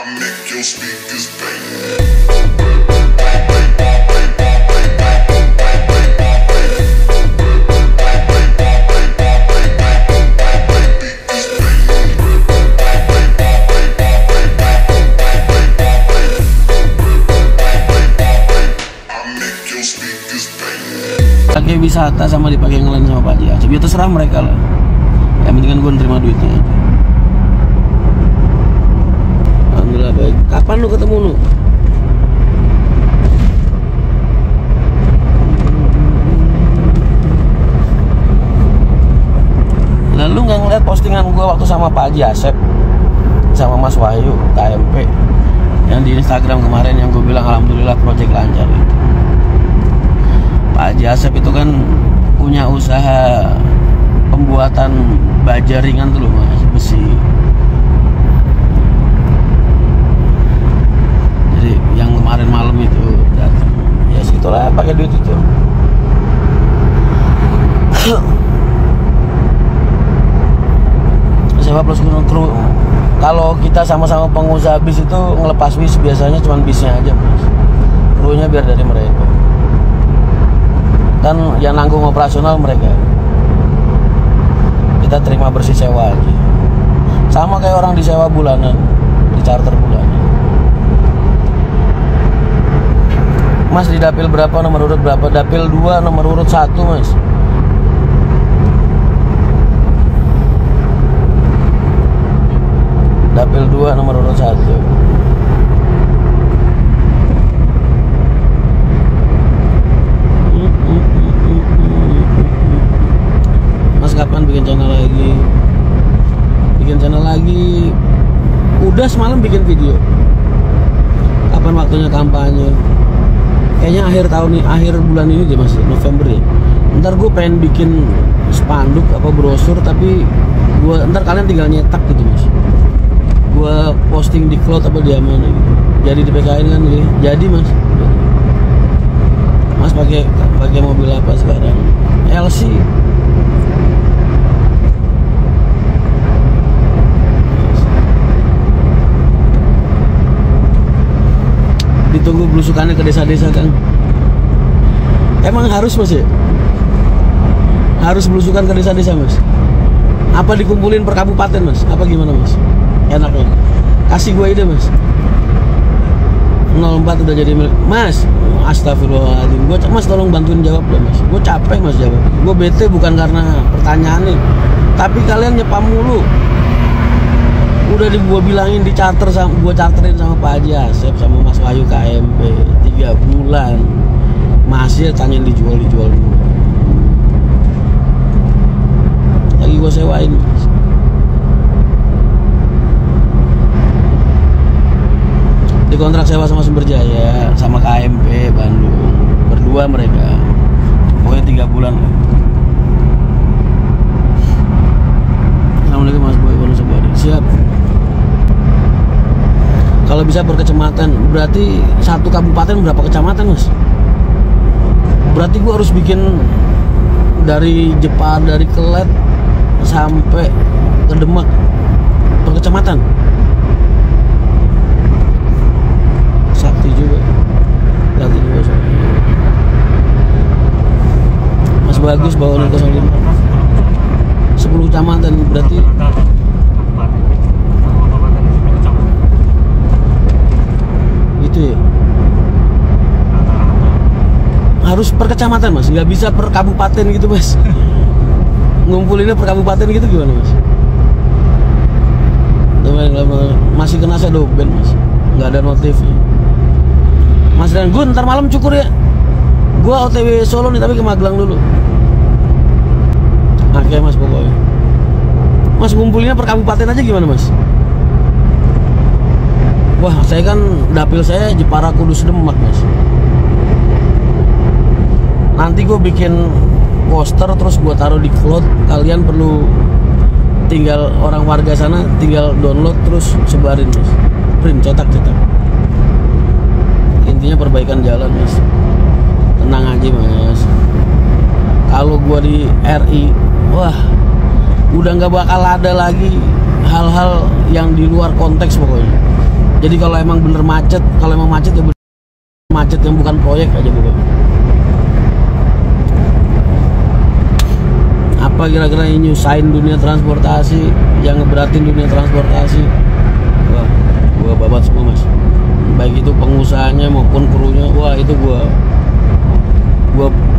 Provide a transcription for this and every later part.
make your speakers bang. Pakai wisata sama dipakai ngelain sama Pak Haji Asep, ya terserah mereka lah. Yang penting kan gue nerima duitnya aja. Alhamdulillah baik. Kapan lu ketemu lu? Lalu nggak ngeliat postingan gue waktu sama Pak Haji Asep sama Mas Wahyu KMP yang di Instagram kemarin yang gue bilang alhamdulillah proyek lancar itu. Pak Haji Asep itu kan punya usaha pembuatan baja ringan tuh loh mas, besi. Jadi yang kemarin malam itu datang, ya situlah pakai duit itu. Sewa plus kru. Kalau kita sama-sama pengusaha bis itu ngelepas bis biasanya cuma bisnya aja mas, krunya biar dari mereka. Kan yang nanggung operasional mereka, kita terima bersih sewa aja, sama kayak orang disewa bulanan, di charter bulanan. Mas di dapil berapa, nomor urut berapa? Dapil 2 nomor urut 1 mas. Dapil 2 nomor urut 1. Kapan bikin channel lagi? Bikin channel lagi. Udah semalam bikin video. Kapan waktunya kampanye? Kayaknya akhir tahun ini, akhir bulan ini deh mas, November ya. Ntar gue pengen bikin spanduk apa brosur, tapi ntar kalian tinggal nyetak gitu mas. Gue posting di cloud apa di mana gitu. Jadi di PKN kan gitu. Jadi mas. Mas pakai mobil apa sekarang? LC. Ditunggu belusukannya ke desa-desa kan. Emang harus mas ya? Harus belusukan ke desa-desa mas? Apa dikumpulin per kabupaten mas? Apa gimana mas? Enaknya kasih gue ide mas. 04 udah jadi milik mas. Astagfirullahaladzim. Mas tolong bantuin jawab deh mas. Gue capek mas jawab. Gue bete bukan karena pertanyaannya, tapi kalian nyepam mulu. Udah gua bilangin di charter, gua charterin sama Pak Haji Asep sama Mas Wahyu KMP 3 bulan masih tanyain dijual dulu. Lagi gua sewain mas. Di kontrak sewa sama Sumber Jaya sama KMP Bandung berdua mereka, pokoknya 3 bulan lah. Assalamualaikum Mas Boy Bonus Abadi. Siap. Kalau bisa per kecamatan, berarti satu kabupaten berapa kecamatan mas? Berarti gua harus bikin dari Jepar, dari Kelet sampai ke Demak per kecamatan. Sakti juga. Sakti juga. Mas Bagus bawa 05. 10 kecamatan berarti. Gitu ya. Harus per kecamatan mas, nggak bisa per kabupaten gitu mas. Ngumpulinnya per kabupaten gitu gimana mas? Masih kena shadow ban mas, nggak ada notif. Mas dan gue ntar malam cukur ya. Gue OTW Solo nih tapi ke Magelang dulu. Oke mas pokoknya. Mas ngumpulinnya per kabupaten aja gimana mas? Wah saya kan dapil saya Jepara Kudus Demak mas. Nanti gue bikin poster terus gue taruh di cloud. Kalian perlu tinggal orang warga sana tinggal download terus sebarin mas. Print cetak. Intinya perbaikan jalan mas. Tenang aja mas. Kalau gue di RI, wah udah nggak bakal ada lagi hal-hal yang di luar konteks pokoknya. Jadi kalau emang bener macet, kalau emang macet ya macet yang bukan proyek aja gue. Apa kira-kira yang nyusahin dunia transportasi, yang ngeberatin dunia transportasi? Wah, gue babat semua mas. Baik itu pengusahanya maupun krunya, wah itu gue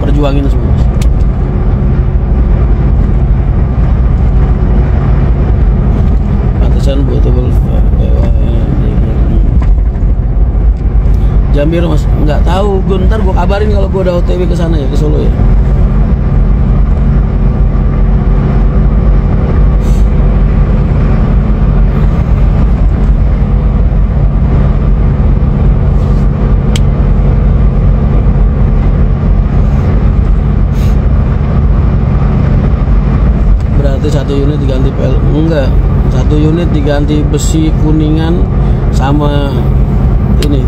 perjuangin semua mas. Pantesan betul Jambir mas, nggak tahu. Gue ntar gue kabarin kalau gue udah OTW ke sana ya, ke Solo ya. Berarti 1 unit diganti pel, enggak, 1 unit diganti besi kuningan sama ini,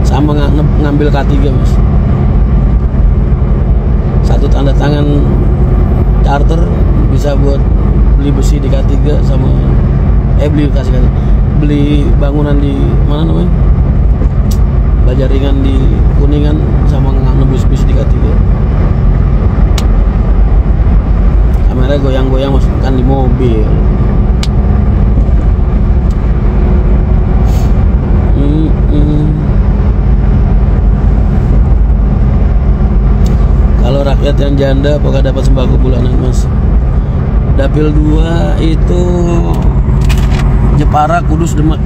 sama ngambil K3 mas. 1 tanda tangan charter bisa buat beli besi di K3 sama beli bangunan di mana namanya, Bajaringan di Kuningan sama nebus besi di K3. Kamera goyang-goyang mas, kan di mobil. Kalau rakyat yang janda apakah dapat sembako bulanan mas? Dapil 2 itu Jepara, Kudus, Demak.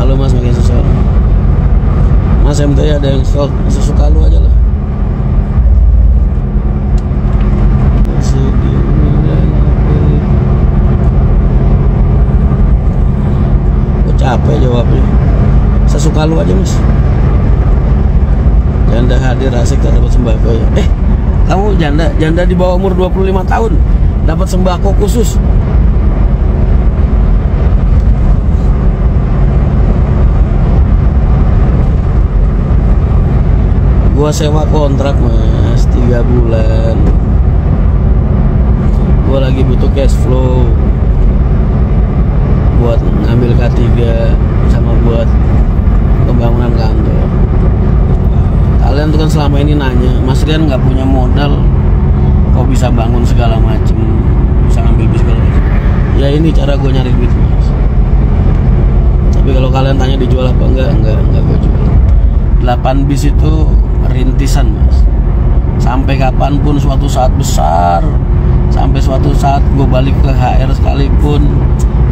Halo mas, makin susah mas. MT ada yang stok, sesuka lu aja lah. Gue capek jawabnya. Sesuka lu aja mas. Janda hadir asik tak dapat sembako ya. Kamu janda di bawah umur 25 tahun dapat sembako khusus. Gua sewa kontrak mas 3 bulan. Gua lagi butuh cash flow buat ngambil K3 sama buat pembangunan kantor. Kalian tuh kan selama ini nanya, Mas Rian nggak punya modal, kok bisa bangun segala macem, bisa ngambil bis segala macem. Ya ini cara gue nyari duit mas. Tapi kalau kalian tanya dijual apa enggak gue jual. 8 bis itu rintisan mas. Sampai kapanpun suatu saat besar, sampai suatu saat gue balik ke HR sekalipun,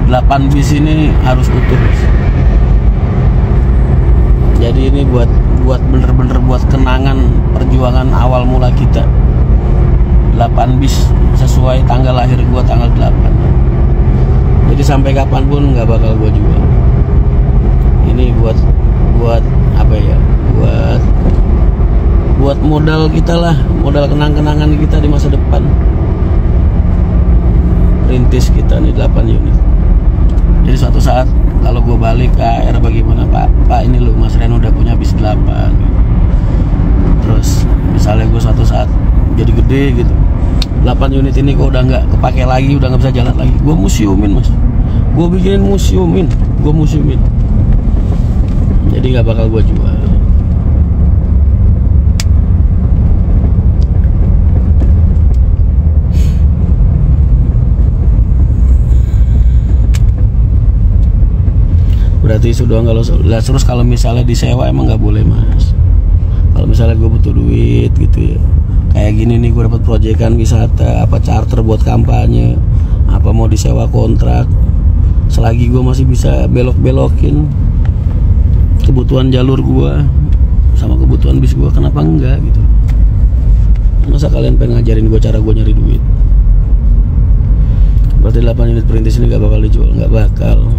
8 bis ini harus utuh mas. Jadi ini buat bener-bener buat kenangan perjuangan awal mula kita. 8 bis sesuai tanggal lahir gua tanggal 8. Jadi sampai kapanpun nggak bakal gua jual. Ini buat apa ya? Buat modal kita lah, modal kenang-kenangan kita di masa depan. Rintis kita nih 8 unit. Jadi suatu saat kalau gue balik ke AR bagaimana Pak ini loh Mas Ren udah punya bis 8. Terus misalnya gue suatu saat jadi gede gitu, 8 unit ini kok udah nggak kepake lagi, udah nggak bisa jalan lagi, gue museumin mas. Gue bikinin museumin. Jadi nggak bakal gue jual. Berarti sudah kalau terus kalau misalnya disewa emang nggak boleh mas. Kalau misalnya gue butuh duit gitu ya, kayak gini nih gue dapat proyekan wisata, apa charter buat kampanye, apa mau disewa kontrak, selagi gue masih bisa belok-belokin kebutuhan jalur gue sama kebutuhan bis gue, kenapa enggak gitu. Masa kalian pengen ngajarin gue cara gue nyari duit? Berarti 8 unit perintis ini gak bakal dijual, gak bakal.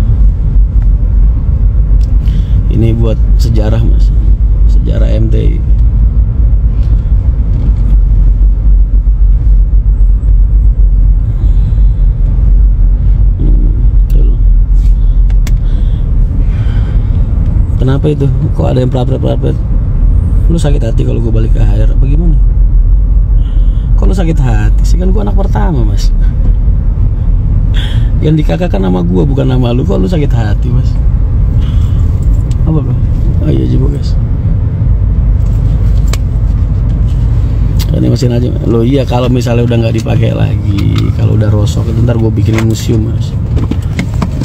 Ini buat sejarah mas, sejarah MTI. Kenapa itu? Kok ada yang prapret? Lu sakit hati kalau gue balik ke HR apa gimana? Kok lu sakit hati sih? Kan gue anak pertama mas. Yang di kakak kan nama gua bukan nama lu. Kok lu sakit hati mas? Apa bang? Oh iya coba guys. Ini mesin aja lo. Iya kalau misalnya udah nggak dipakai lagi, kalau udah rosok itu ntar gue bikinin museum mas,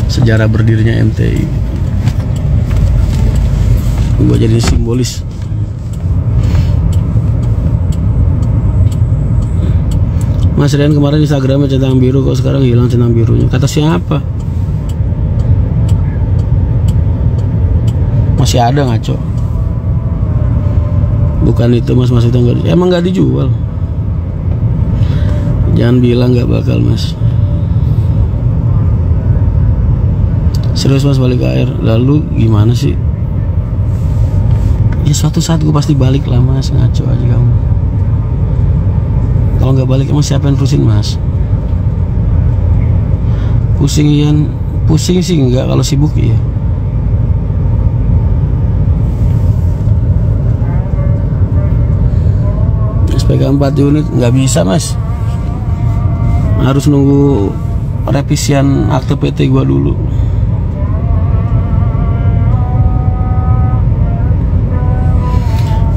sejarah berdirinya MTI. Gue jadi simbolis. Mas Rian kemarin Instagramnya centang biru, kok sekarang hilang centang birunya? Kata siapa? Masih ada ngaco. Bukan itu mas, itu enggak, emang nggak dijual. Jangan bilang nggak bakal mas. Serius mas balik ke air. Lalu gimana sih? Ya suatu saat gue pasti balik lah mas, ngaco aja kamu. Kalau nggak balik emang siapa yang terusin mas? Pusing Ian, pusing sih enggak, kalau sibuk iya. SPK 4 unit nggak bisa mas, harus nunggu revisian akte PT gua dulu.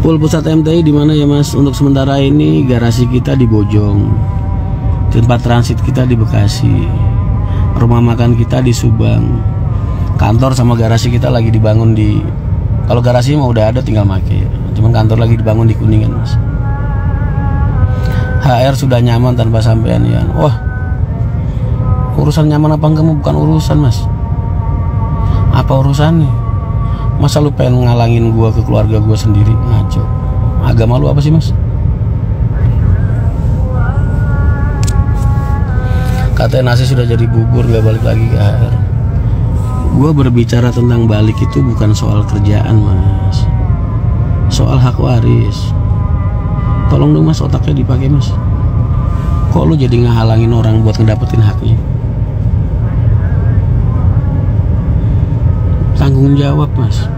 Full pusat MTI di mana ya mas? Untuk sementara ini garasi kita di Bojong, tempat transit kita di Bekasi, rumah makan kita di Subang, kantor sama garasi kita lagi dibangun di, kalau garasi mah udah ada tinggal make, cuman kantor lagi dibangun di Kuningan mas. HR sudah nyaman tanpa sampean ya. Wah, urusan nyaman apa enggak bukan urusan mas. Apa urusannya? Masa lu pengen ngalangin gua ke keluarga gua sendiri? Ngaco. Agama lu apa sih mas? Katanya nasi sudah jadi bubur, gak balik lagi ke HR. Gua berbicara tentang balik itu bukan soal kerjaan mas, soal hak waris. Tolong dong mas, otaknya dipakai mas. Kok lu jadi ngehalangin orang buat ngedapetin haknya? Tanggung jawab mas.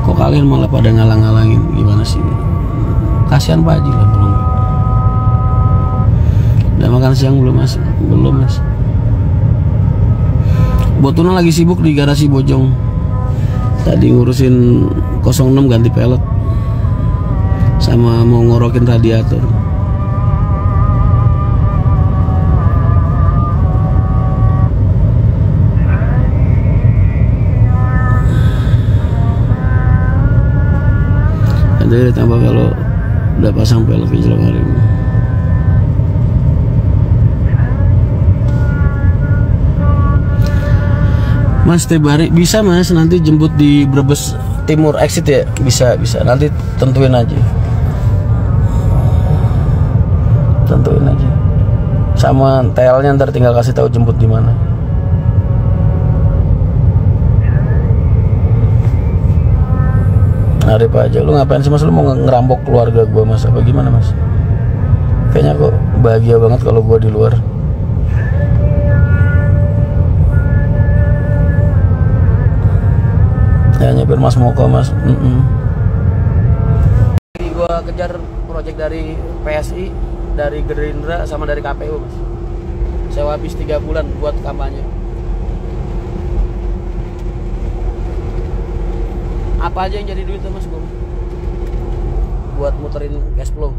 Kok kalian malah pada ngalang-ngalangin? Gimana sih? Kasihan Pak Haji lah kalau enggak. Udah makan siang belum mas? Belum mas. Botuna lagi sibuk di garasi Bojong. Tadi ngurusin 06 ganti pelek, sama mau ngorokin radiator. Nanti ditambah kalau udah pasang pelek jelang hari ini. Mas Tebari bisa mas, nanti jemput di Brebes Timur exit ya? Bisa, nanti tentuin aja. Tentuin aja. Sama TL-nya ntar tinggal kasih tahu jemput di mana. Arif aja, lu ngapain sih mas? Lu mau ngerampok keluarga gua mas? Apa gimana mas? Kayaknya kok bahagia banget kalau gua di luar. Ya nyepir mas Moko mas. Gua kejar proyek dari PSI, dari Gerindra sama dari KPU mas. Sewa habis 3 bulan buat kampanye. Apa aja yang jadi duit tuh mas gua? Buat muterin cash flow.